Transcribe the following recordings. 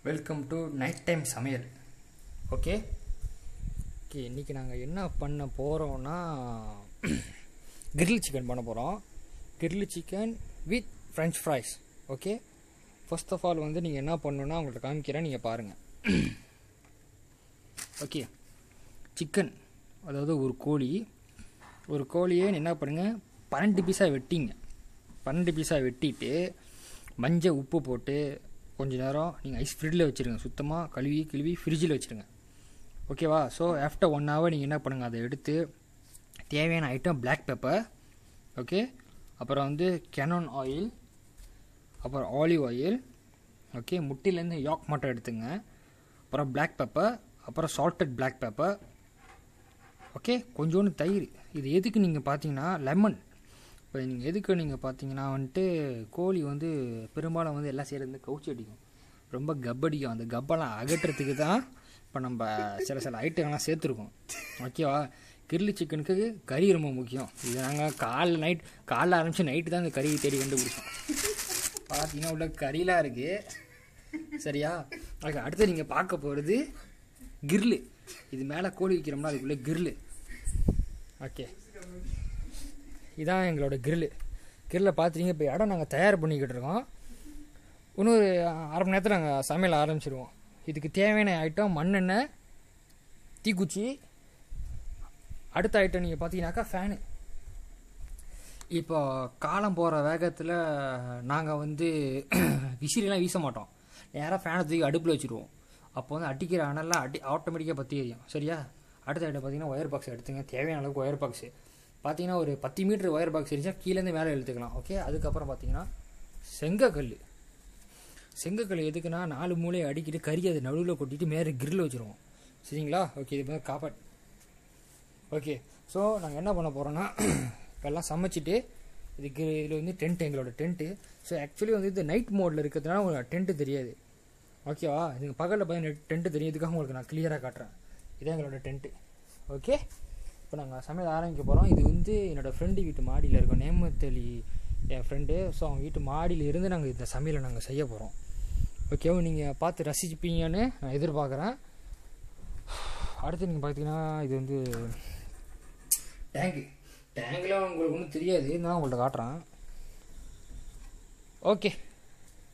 Welcome to night time சமையல். Okay okay இன்றைக்கி நாங்கள் என்ன பண்ண போகிறோன்னா கிரில் சிக்கன் பண்ண போகிறோம். Grill chicken with French fries. Okay, first of all வந்து நீங்கள் என்ன பண்ணணுன்னா உங்கள்கிட்ட காமிக்கிறேன், நீங்கள் பாருங்கள். ஓகே, சிக்கன் அதாவது ஒரு கோழியே என்ன பண்ணுங்கள், 12 பீஸாக வெட்டிங்க. 12 பீஸாக வெட்டிட்டு மஞ்சள் உப்பு போட்டு கொஞ்சம் நேரம் நீங்கள் ஐஸ் ஃப்ரிட்ஜில் வச்சுருங்க. சுத்தமாக கழுவி ஃப்ரிட்ஜில் வச்சுருங்க. ஓகேவா? ஸோ ஆஃப்டர் 1 hour நீங்கள் என்ன பண்ணுங்கள், அதை எடுத்து தேவையான ஐட்டம் பிளாக் பெப்பர், ஓகே, அப்புறம் வந்து கெனான் ஆயில், அப்புறம் ஆலிவ் ஆயில், ஓகே, முட்டையிலேருந்து யாக் மட்டும் எடுத்துங்க, அப்புறம் பிளாக் பெப்பர், அப்புறம் சால்டட் பிளாக் பெப்பர், ஓகே, கொஞ்சோண்டு தயிர். இது எதுக்கு நீங்கள் பார்த்தீங்கன்னா லெமன். இப்போ நீங்கள் எதுக்கு நீங்கள் பார்த்தீங்கன்னா வந்துட்டு கோழி வந்து பெரும்பாலும் வந்து எல்லாம் செய்கிறது கவுச்சி அடிக்கும், ரொம்ப கப்படிக்கும். அந்த கப்பெல்லாம் அகற்றுறதுக்கு தான் இப்போ நம்ம சில ஐட்டங்கள்லாம் சேர்த்துருக்கோம். ஓகேவா? கிரில் சிக்கனுக்கு கறி ரொம்ப முக்கியம். இது நாங்கள் காலைல ஆரம்பித்து நைட்டு தான் இந்த கறி தேடி கண்டுபிடிச்சோம். பார்த்தீங்கன்னா உள்ள கறிலாம் இருக்குது. சரியா? அதுக்கு அடுத்து நீங்கள் பார்க்க போகிறது கிரில்லு. இது மேலே கோழி வைக்கிறோம்னா அதுக்குள்ளே கிரில்லு. ஓகே, இதான் எங்களோட கிரில்லை பார்த்துட்டீங்க. இப்போ இடம் நாங்கள் தயார் பண்ணிக்கிட்டு இருக்கோம். இன்னொரு 1/2 மணி நேரத்தில் நாங்கள் சமையல் ஆரம்பிச்சிடுவோம். இதுக்கு தேவையான ஐட்டம் மண்ணெண்ணெய், தீக்குச்சி. அடுத்த ஐட்டம் நீங்கள் பார்த்தீங்கன்னாக்கா ஃபேனு. இப்போ காலம் போகிற வேகத்தில் நாங்கள் வந்து விசிறிலாம் வீச மாட்டோம், நேராக ஃபேனை தூக்கி அடுப்பில் வச்சுருவோம். அப்போ வந்து அடிக்கிற அனல்லாம் ஆட்டோமேட்டிக்காக பற்றி எரியும். சரியா? அடுத்த ஐட்டம் பார்த்தீங்கன்னா ஒயர் பாக்ஸ் எடுத்துங்க. தேவையான அளவுக்கு ஒயர் பாக்ஸு பார்த்தீங்கன்னா ஒரு 10 மீட்டர் ஒயர் பாக்ஸ் இருந்துச்சா கீழேருந்து மேலே இழுத்துக்கலாம். ஓகே, அதுக்கப்புறம் பார்த்தீங்கன்னா செங்கக்கல் எதுக்குன்னா 4 மூலையை அடிக்கிட்டு கறி அதை நடுவில் கொட்டிட்டு மேலே கிரில் வச்சுருவோம். சரிங்களா? ஓகே, இது வந்து காப்பாட். ஓகே, ஸோ நாங்கள் என்ன பண்ண போகிறோன்னா எல்லாம் சமைச்சிட்டு இதில் வந்து டென்ட், எங்களோட டென்ட்டு. ஸோ ஆக்சுவலி வந்து இது நைட் மோடில் இருக்கிறதுனால உங்களுக்கு டென்ட்டு தெரியாது. ஓகேவா? இதுங்க பகலில் பார்த்தீங்கன்னா டென்ட்டு தெரியும். இதுக்காக உங்களுக்கு நான் கிளியராக காட்டுறேன். இதான் எங்களோட டென்ட்டு. ஓகே, இப்போ நாங்கள் சமையல் ஆரம்பிக்க போகிறோம். இது வந்து என்னோடய ஃப்ரெண்டு வீட்டு மாடியில் இருக்கோம், நேமத்தலி என் ஃப்ரெண்டு. ஸோ அவங்க வீட்டு மாடியில் இருந்து நாங்கள் இந்த சமையலை நாங்கள் செய்ய போகிறோம். ஓகேவா? நீங்கள் பார்த்து ரசிச்சுப்பீங்கன்னு நான் எதிர்பார்க்குறேன். அடுத்து நீங்கள் பார்த்தீங்கன்னா இது வந்து டேங்கில் உங்களுக்கு ஒன்றும் தெரியாது, நான் உங்கள்கிட்ட காட்டுறேன். Okay,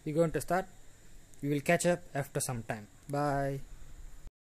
we going to start. We will catch up after some time. Bye.